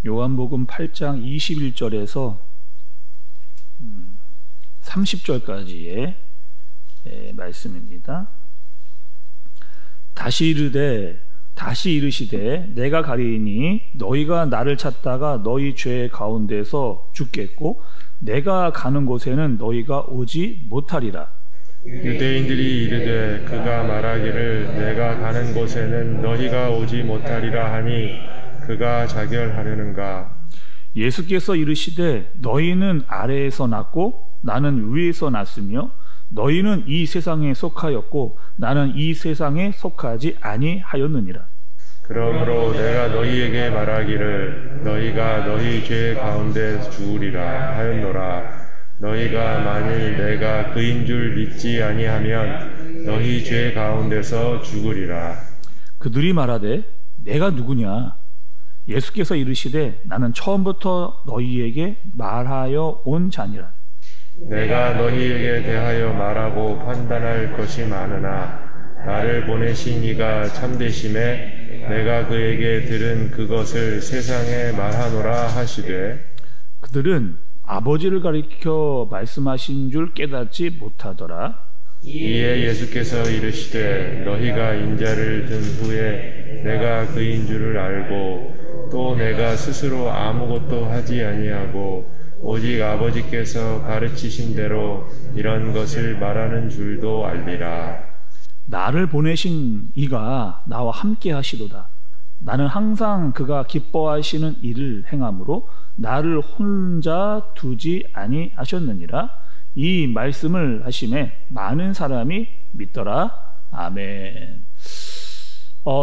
요한복음 8장 21절에서 30절까지의 말씀입니다. 다시 이르시되 내가 가리니 너희가 나를 찾다가 너희 죄 가운데서 죽겠고 내가 가는 곳에는 너희가 오지 못하리라. 유대인들이 이르되 그가 말하기를 내가 가는 곳에는 너희가 오지 못하리라 하니 그가 자결하려는가? 예수께서 이르시되 너희는 아래에서 났고 나는 위에서 났으며 너희는 이 세상에 속하였고 나는 이 세상에 속하지 아니하였느니라. 그러므로 내가 너희에게 말하기를 너희가 너희 죄 가운데 죽으리라 하였노라. 너희가 만일 내가 그인 줄 믿지 아니하면 너희 죄 가운데서 죽으리라. 그들이 말하되 내가 누구냐? 예수께서 이르시되 나는 처음부터 너희에게 말하여 온 자니라. 내가 너희에게 대하여 말하고 판단할 것이 많으나 나를 보내신 이가 참되심에 내가 그에게 들은 그것을 세상에 말하노라 하시되 그들은 아버지를 가리켜 말씀하신 줄 깨닫지 못하더라. 이에 예수께서 이르시되 너희가 인자를 든 후에 내가 그인 줄을 알고 또 내가 스스로 아무것도 하지 아니하고 오직 아버지께서 가르치신 대로 이런 것을 말하는 줄도 알리라. 나를 보내신 이가 나와 함께 하시도다. 나는 항상 그가 기뻐하시는 일을 행함으로 나를 혼자 두지 아니하셨느니라. 이 말씀을 하심에 많은 사람이 믿더라. 아멘.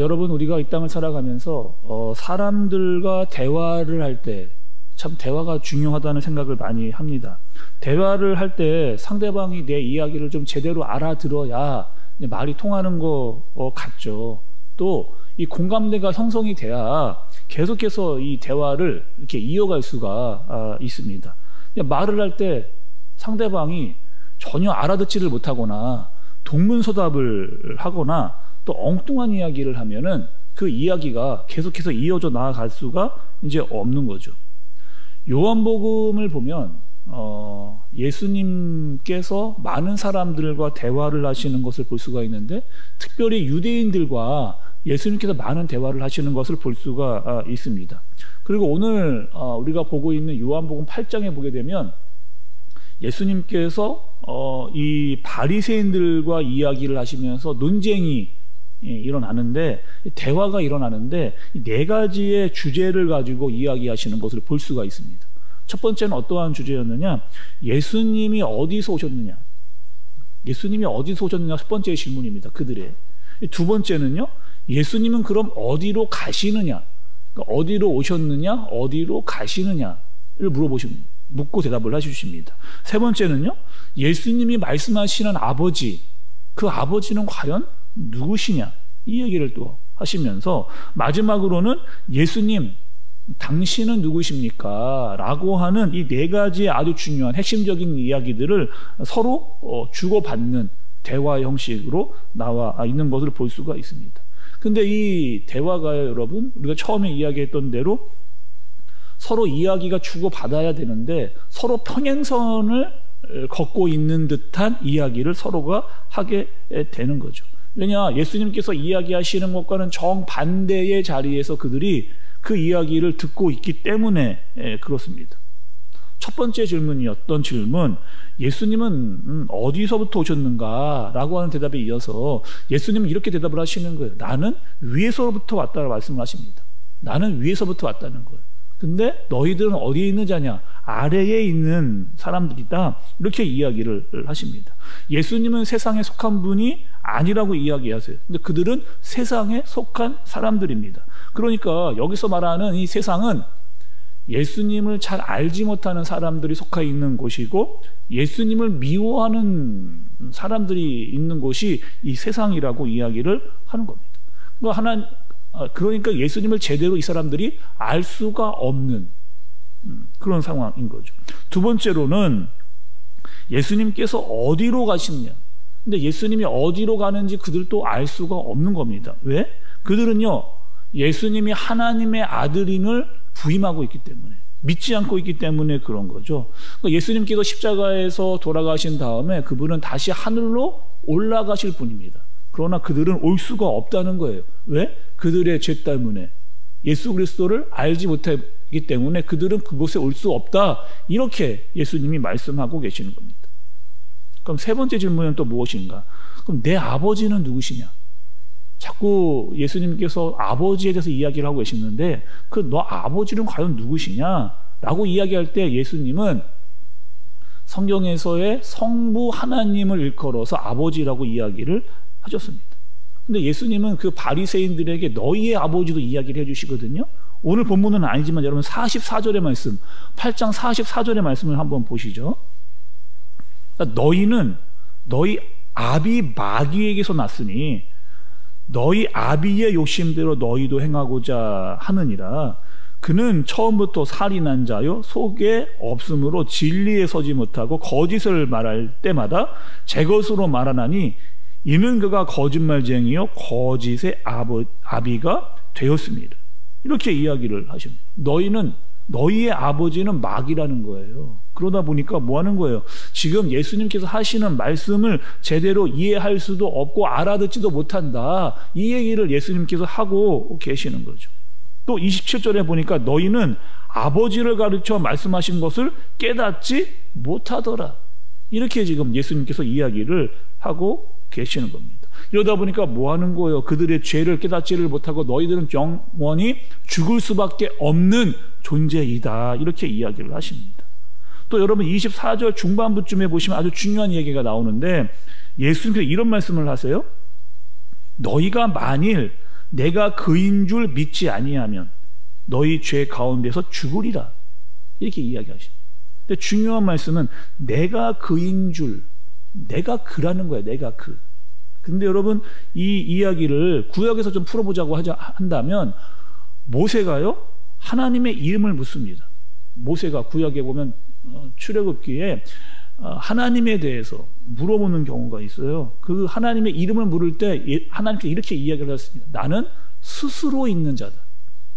여러분, 우리가 이 땅을 살아가면서 사람들과 대화를 할 때 참 대화가 중요하다는 생각을 많이 합니다. 대화를 할 때 상대방이 내 이야기를 좀 제대로 알아들어야 말이 통하는 거 같죠. 또 이 공감대가 형성이 돼야 계속해서 이 대화를 이렇게 이어갈 수가 있습니다. 말을 할 때 상대방이 전혀 알아듣지를 못하거나 동문서답을 하거나 또 엉뚱한 이야기를 하면은 그 이야기가 계속해서 이어져 나아갈 수가 이제 없는 거죠. 요한복음을 보면 예수님께서 많은 사람들과 대화를 하시는 것을 볼 수가 있는데 특별히 유대인들과 예수님께서 많은 대화를 하시는 것을 볼 수가 있습니다. 그리고 오늘 우리가 보고 있는 요한복음 8장에 보게 되면 예수님께서 이 바리새인들과 이야기를 하시면서 논쟁이 일어나는데 대화가 일어나는데 네 가지의 주제를 가지고 이야기하시는 것을 볼 수가 있습니다. 첫 번째는 어떠한 주제였느냐? 예수님이 어디서 오셨느냐? 예수님이 어디서 오셨느냐? 첫 번째 질문입니다. 그들의. 두 번째는요, 예수님은 그럼 어디로 가시느냐? 그러니까 어디로 오셨느냐? 어디로 가시느냐를 묻고 대답을 해주십니다. 세 번째는요, 예수님이 말씀하시는 아버지, 그 아버지는 과연 누구시냐? 이 얘기를 또 하시면서 마지막으로는 예수님, 당신은 누구십니까? 라고 하는 이 네 가지의 아주 중요한 핵심적인 이야기들을 서로 주고받는 대화 형식으로 나와 있는 것을 볼 수가 있습니다. 근데 이 대화가 여러분, 우리가 처음에 이야기했던 대로 서로 이야기가 주고받아야 되는데 서로 평행선을 걷고 있는 듯한 이야기를 서로가 하게 되는 거죠. 왜냐, 예수님께서 이야기하시는 것과는 정반대의 자리에서 그들이 그 이야기를 듣고 있기 때문에 그렇습니다. 첫 번째 질문이었던 질문, 예수님은 어디서부터 오셨는가? 라고 하는 대답에 이어서 예수님은 이렇게 대답을 하시는 거예요. 나는 위에서부터 왔다고 말씀을 하십니다. 나는 위에서부터 왔다는 거예요. 근데 너희들은 어디에 있는 자냐? 아래에 있는 사람들이다. 이렇게 이야기를 하십니다. 예수님은 세상에 속한 분이 아니라고 이야기하세요. 근데 그들은 세상에 속한 사람들입니다. 그러니까 여기서 말하는 이 세상은 예수님을 잘 알지 못하는 사람들이 속해 있는 곳이고 예수님을 미워하는 사람들이 있는 곳이 이 세상이라고 이야기를 하는 겁니다. 그러니까 예수님을 제대로 이 사람들이 알 수가 없는 그런 상황인 거죠. 두 번째로는 예수님께서 어디로 가시느냐. 근데 예수님이 어디로 가는지 그들도 알 수가 없는 겁니다. 왜? 그들은요, 예수님이 하나님의 아들임을 부임하고 있기 때문에, 믿지 않고 있기 때문에 그런 거죠. 그러니까 예수님께서 십자가에서 돌아가신 다음에 그분은 다시 하늘로 올라가실 분입니다. 그러나 그들은 올 수가 없다는 거예요. 왜? 그들의 죄 때문에, 예수 그리스도를 알지 못하기 때문에 그들은 그곳에 올 수 없다. 이렇게 예수님이 말씀하고 계시는 겁니다. 그럼 세 번째 질문은 또 무엇인가? 그럼 내 아버지는 누구시냐? 자꾸 예수님께서 아버지에 대해서 이야기를 하고 계시는데 그 너 아버지는 과연 누구시냐? 라고 이야기할 때 예수님은 성경에서의 성부 하나님을 일컬어서 아버지라고 이야기를 하셨습니다. 근데 예수님은 그 바리새인들에게 너희의 아버지도 이야기를 해주시거든요. 오늘 본문은 아니지만 여러분 44절의 말씀, 8장 44절의 말씀을 한번 보시죠. 그러니까 너희는 너희 아비 마귀에게서 났으니 너희 아비의 욕심대로 너희도 행하고자 하느니라. 그는 처음부터 살인한 자요 속에 없으므로 진리에 서지 못하고 거짓을 말할 때마다 제 것으로 말하나니 이는 그가 거짓말쟁이요 거짓의 아비가 되었습니다. 이렇게 이야기를 하십니다. 너희의 아버지는 마귀라는 거예요. 그러다 보니까 뭐 하는 거예요? 지금 예수님께서 하시는 말씀을 제대로 이해할 수도 없고 알아듣지도 못한다. 이 얘기를 예수님께서 하고 계시는 거죠. 또 27절에 보니까 너희는 아버지를 가르쳐 말씀하신 것을 깨닫지 못하더라. 이렇게 지금 예수님께서 이야기를 하고 계시는 겁니다. 이러다 보니까 뭐 하는 거예요? 그들의 죄를 깨닫지를 못하고 너희들은 영원히 죽을 수밖에 없는 존재이다. 이렇게 이야기를 하십니다. 또 여러분 24절 중반부쯤에 보시면 아주 중요한 얘기가 나오는데 예수님께서 이런 말씀을 하세요. 너희가 만일 내가 그인 줄 믿지 아니하면 너희 죄 가운데서 죽으리라. 이렇게 이야기하십니다. 근데 중요한 말씀은 내가 그인 줄, 내가 그라는 거예요. 내가 그. 근데 여러분 이 이야기를 구약에서 좀 풀어보자고 한다면 모세가요 하나님의 이름을 묻습니다. 모세가 구약에 보면 출애굽기에 하나님에 대해서 물어보는 경우가 있어요. 그 하나님의 이름을 물을 때 하나님께서 이렇게 이야기를 했습니다. 나는 스스로 있는 자다.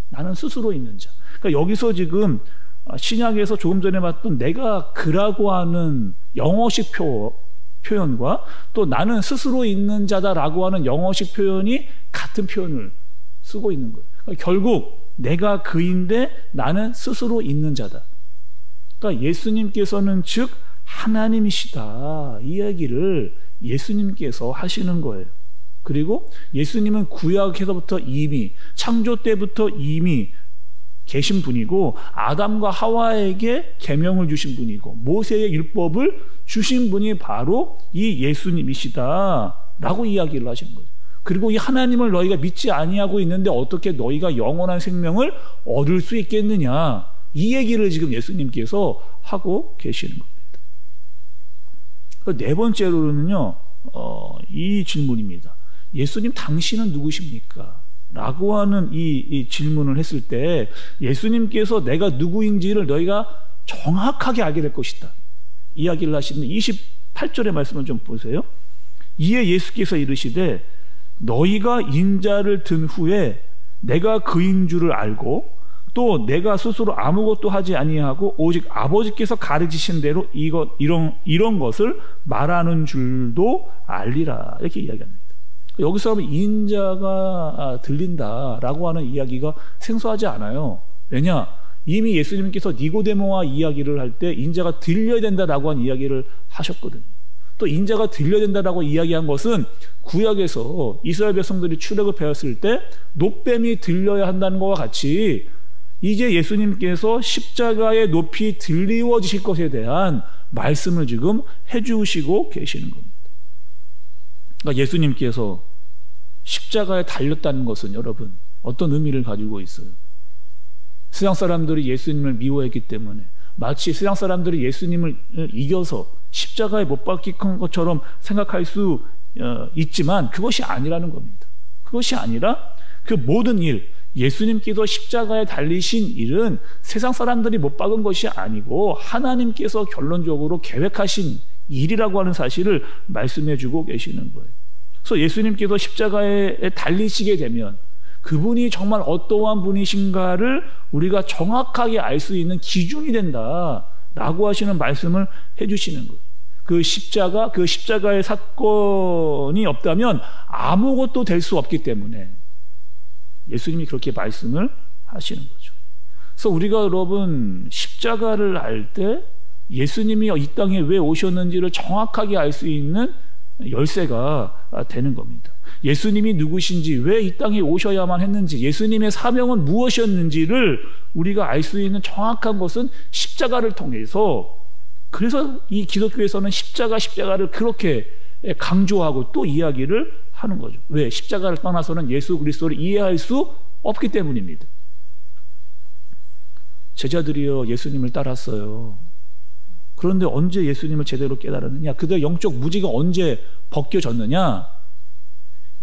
나는 스스로 있는 자. 그러니까 여기서 지금 신약에서 조금 전에 봤던 내가 그라고 하는 영어식 표현과 또 나는 스스로 있는 자다라고 하는 영어식 표현이 같은 표현을 쓰고 있는 거예요. 그러니까 결국 내가 그인데 나는 스스로 있는 자다. 그러니까 예수님께서는 즉 하나님이시다. 이 얘기를 예수님께서 하시는 거예요. 그리고 예수님은 구약에서부터 이미 창조 때부터 이미 계신 분이고 아담과 하와에게 계명을 주신 분이고 모세의 율법을 주신 분이 바로 이 예수님이시다라고 이야기를 하시는 거죠. 그리고 이 하나님을 너희가 믿지 아니하고 있는데 어떻게 너희가 영원한 생명을 얻을 수 있겠느냐, 이 얘기를 지금 예수님께서 하고 계시는 겁니다. 네 번째로는요 이 질문입니다. 예수님 당신은 누구십니까? 라고 하는 이 질문을 했을 때 예수님께서 내가 누구인지를 너희가 정확하게 알게 될 것이다 이야기를 하시는데 28절의 말씀을 좀 보세요. 이에 예수께서 이르시되 너희가 인자를 든 후에 내가 그인 줄을 알고 또 내가 스스로 아무것도 하지 아니하고 오직 아버지께서 가르치신 대로 이런 것을 말하는 줄도 알리라. 이렇게 이야기합니다. 여기서 하면 인자가 들린다라고 하는 이야기가 생소하지 않아요. 왜냐? 이미 예수님께서 니고데모와 이야기를 할 때 인자가 들려야 된다라고 한 이야기를 하셨거든요. 또 인자가 들려야 된다라고 이야기한 것은 구약에서 이스라엘 백성들이 출애굽하였을 때 놋뱀이 들려야 한다는 것과 같이 이제 예수님께서 십자가의 높이 들리워지실 것에 대한 말씀을 지금 해주시고 계시는 겁니다. 그러니까 예수님께서 십자가에 달렸다는 것은 여러분 어떤 의미를 가지고 있어요? 세상 사람들이 예수님을 미워했기 때문에 마치 세상 사람들이 예수님을 이겨서 십자가에 못 박힌 것처럼 생각할 수 있지만 그것이 아니라는 겁니다. 그것이 아니라 그 모든 일, 예수님께서 십자가에 달리신 일은 세상 사람들이 못 박은 것이 아니고 하나님께서 결론적으로 계획하신 일이라고 하는 사실을 말씀해 주고 계시는 거예요. 그래서 예수님께서 십자가에 달리시게 되면 그분이 정말 어떠한 분이신가를 우리가 정확하게 알 수 있는 기준이 된다라고 하시는 말씀을 해주시는 거예요. 그 십자가의 사건이 없다면 아무것도 될 수 없기 때문에 예수님이 그렇게 말씀을 하시는 거죠. 그래서 우리가 여러분 십자가를 알 때 예수님이 이 땅에 왜 오셨는지를 정확하게 알 수 있는 열쇠가 되는 겁니다. 예수님이 누구신지, 왜 이 땅에 오셔야만 했는지, 예수님의 사명은 무엇이었는지를 우리가 알 수 있는 정확한 것은 십자가를 통해서, 그래서 이 기독교에서는 십자가를 그렇게 강조하고 또 이야기를 하는 거죠. 왜? 십자가를 떠나서는 예수 그리스도를 이해할 수 없기 때문입니다. 제자들이요, 예수님을 따랐어요. 그런데 언제 예수님을 제대로 깨달았느냐? 그들의 영적 무지가 언제 벗겨졌느냐?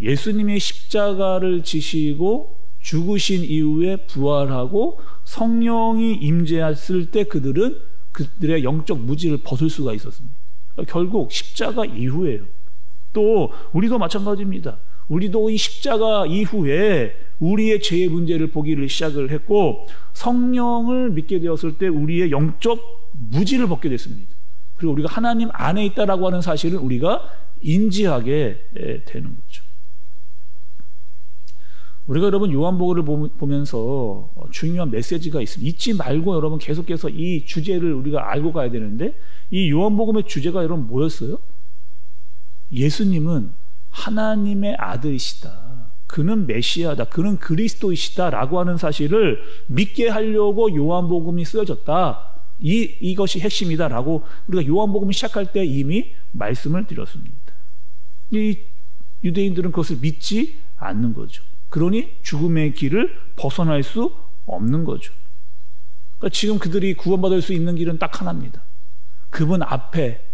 예수님이 십자가를 지시고 죽으신 이후에 부활하고 성령이 임재했을 때 그들의 영적 무지를 벗을 수가 있었습니다. 그러니까 결국 십자가 이후에요. 또 우리도 마찬가지입니다. 우리도 이 십자가 이후에 우리의 죄의 문제를 보기를 시작을 했고 성령을 믿게 되었을 때 우리의 영적 무지를 벗게 됐습니다. 그리고 우리가 하나님 안에 있다라고 하는 사실을 우리가 인지하게 되는 거죠. 우리가 여러분 요한복음을 보면서 중요한 메시지가 있습니다. 잊지 말고 여러분 계속해서 이 주제를 우리가 알고 가야 되는데, 이 요한복음의 주제가 여러분 뭐였어요? 예수님은 하나님의 아들이시다. 그는 메시아다. 그는 그리스도이시다. 라고 하는 사실을 믿게 하려고 요한복음이 쓰여졌다. 이것이 핵심이다. 라고 우리가 요한복음을 시작할 때 이미 말씀을 드렸습니다. 이 유대인들은 그것을 믿지 않는 거죠. 그러니 죽음의 길을 벗어날 수 없는 거죠. 그러니까 지금 그들이 구원받을 수 있는 길은 딱 하나입니다. 그분 앞에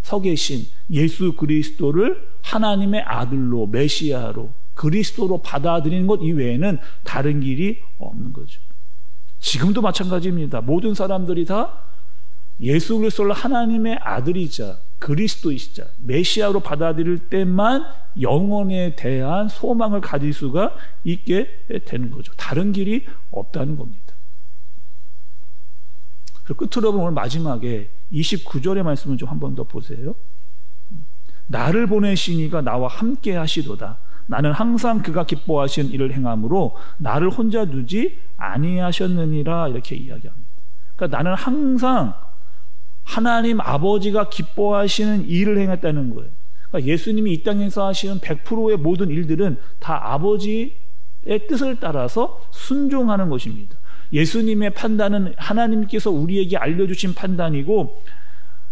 서 계신 예수 그리스도를 하나님의 아들로, 메시아로, 그리스도로 받아들이는 것 이외에는 다른 길이 없는 거죠. 지금도 마찬가지입니다. 모든 사람들이 다 예수 그리스도를 하나님의 아들이자 그리스도이시자 메시아로 받아들일 때만 영혼에 대한 소망을 가질 수가 있게 되는 거죠. 다른 길이 없다는 겁니다. 그리고 끝으로 오늘 마지막에 29절의 말씀을 좀 한 번 더 보세요. 나를 보내신 이가 나와 함께 하시도다. 나는 항상 그가 기뻐하신 일을 행함으로 나를 혼자 두지 아니하셨느니라. 이렇게 이야기합니다. 그러니까 나는 항상 하나님 아버지가 기뻐하시는 일을 행했다는 거예요. 그러니까 예수님이 이 땅에서 하시는 100%의 모든 일들은 다 아버지의 뜻을 따라서 순종하는 것입니다. 예수님의 판단은 하나님께서 우리에게 알려주신 판단이고,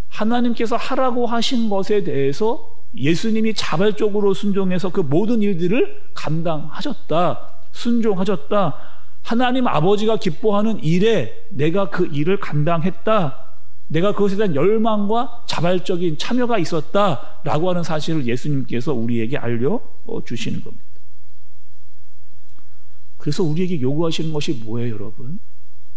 하나님께서 하라고 하신 것에 대해서 예수님이 자발적으로 순종해서 그 모든 일들을 감당하셨다, 순종하셨다. 하나님 아버지가 기뻐하는 일에 내가 그 일을 감당했다, 내가 그것에 대한 열망과 자발적인 참여가 있었다라고 하는 사실을 예수님께서 우리에게 알려주시는 겁니다. 그래서 우리에게 요구하시는 것이 뭐예요, 여러분?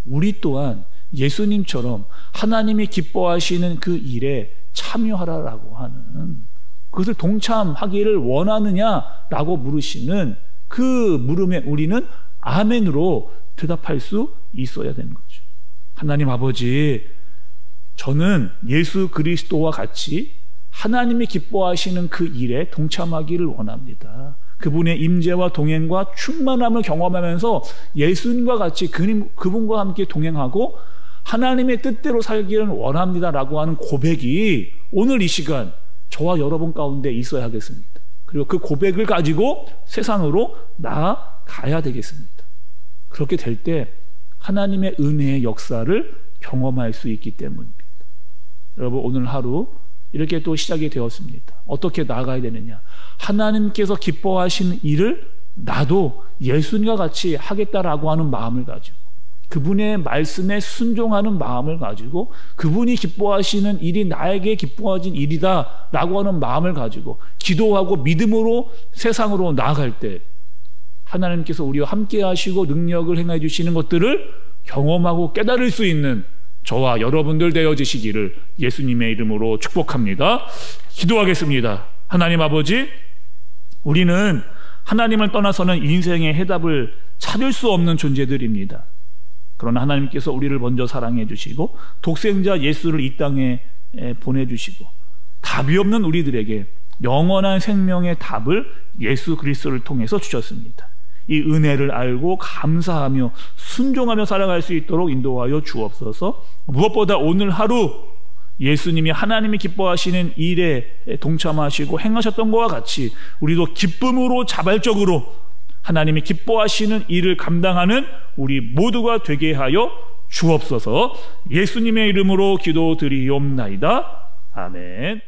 우리 또한 예수님처럼 하나님이 기뻐하시는 그 일에 참여하라라고 하는, 그것을 동참하기를 원하느냐라고 물으시는 그 물음에 우리는 아멘으로 대답할 수 있어야 되는 거죠. 하나님 아버지, 저는 예수 그리스도와 같이 하나님이 기뻐하시는 그 일에 동참하기를 원합니다. 그분의 임재와 동행과 충만함을 경험하면서 예수님과 같이 그분과 함께 동행하고 하나님의 뜻대로 살기를 원합니다라고 하는 고백이 오늘 이 시간 저와 여러분 가운데 있어야 하겠습니다. 그리고 그 고백을 가지고 세상으로 나아가야 되겠습니다. 그렇게 될 때 하나님의 은혜의 역사를 경험할 수 있기 때문입니다. 여러분, 오늘 하루 이렇게 또 시작이 되었습니다. 어떻게 나아가야 되느냐? 하나님께서 기뻐하시는 일을 나도 예수님과 같이 하겠다라고 하는 마음을 가지고, 그분의 말씀에 순종하는 마음을 가지고, 그분이 기뻐하시는 일이 나에게 기뻐하신 일이다 라고 하는 마음을 가지고 기도하고 믿음으로 세상으로 나아갈 때 하나님께서 우리와 함께 하시고 능력을 행해 주시는 것들을 경험하고 깨달을 수 있는 저와 여러분들 되어지시기를 예수님의 이름으로 축복합니다. 기도하겠습니다. 하나님 아버지, 우리는 하나님을 떠나서는 인생의 해답을 찾을 수 없는 존재들입니다. 그러나 하나님께서 우리를 먼저 사랑해 주시고 독생자 예수를 이 땅에 보내주시고 답이 없는 우리들에게 영원한 생명의 답을 예수 그리스도를 통해서 주셨습니다. 이 은혜를 알고 감사하며 순종하며 살아갈 수 있도록 인도하여 주옵소서. 무엇보다 오늘 하루 예수님이 하나님이 기뻐하시는 일에 동참하시고 행하셨던 것과 같이 우리도 기쁨으로 자발적으로 하나님이 기뻐하시는 일을 감당하는 우리 모두가 되게 하여 주옵소서. 예수님의 이름으로 기도드리옵나이다. 아멘.